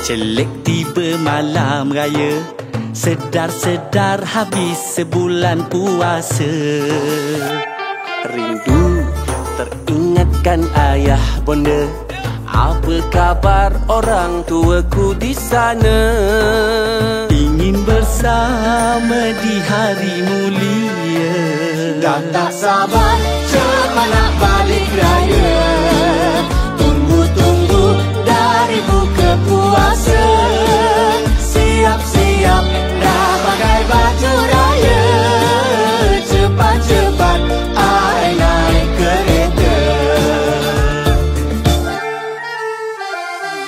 Celek tiba malam raya, sedar-sedar habis sebulan puasa. Rindu teringatkan ayah bonda, apa kabar orang tuaku di sana? Ingin bersama di hari mulia, Dah tak sabar cepat nak balik raya. Tunggu-tunggu dari buka puasa. Siap-siap dah pakai baju raya. Cepat-cepat ai naik kereta.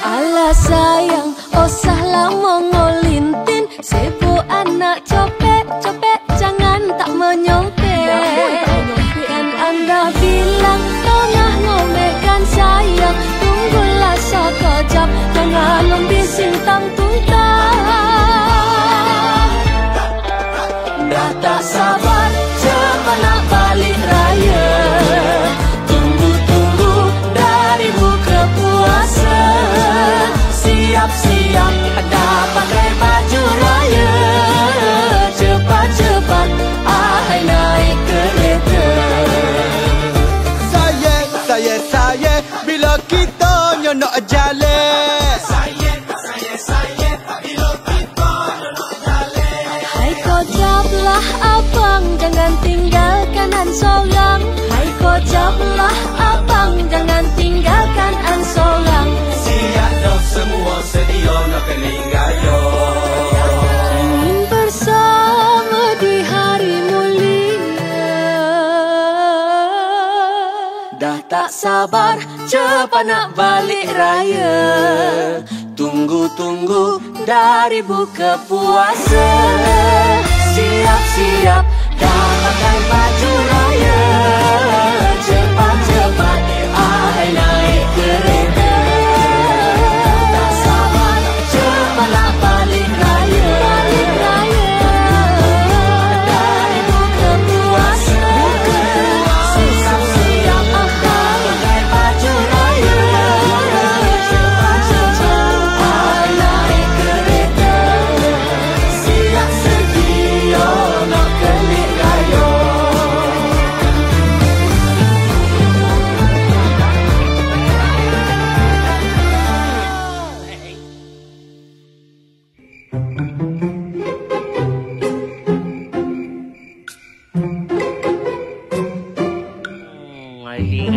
Alah sayang, usah lama ngolintin. Sibuk anak copet-copet, jangan tak menyopet. Kan anda bilang tengah ngomehkan sayang. Tunggulah sekejap, jangan membising tang tuntang. Dah tak sabar cepat nak balik raya. Tunggu-tunggu dari buka puasa. Siap-siap dah pakai baju raya. Cepat-cepat ai naik kereta. Saya bila kita nak jalan. Saya bila kita nak jalan. Hai kocaplah abang, jangan tinggalkan an sorang. Hai kocaplah abang, jangan tinggalkan an sorang. Siap dah semua sedia nak kening gaya. Ingin bersama di hari mulia. Dah tak sabar cepat nak balik raya. Tunggu-tunggu dari buka puasa. Siap-siap dah pakai baju raya. Cepat-cepat ai naik kereta. Tak sabar cepat nak balik raya. Dari buka puasa. Siap-siap dah pakai baju raya. Cepat-cepat ai naik kereta. Siap sedia nak kelik raya. Masih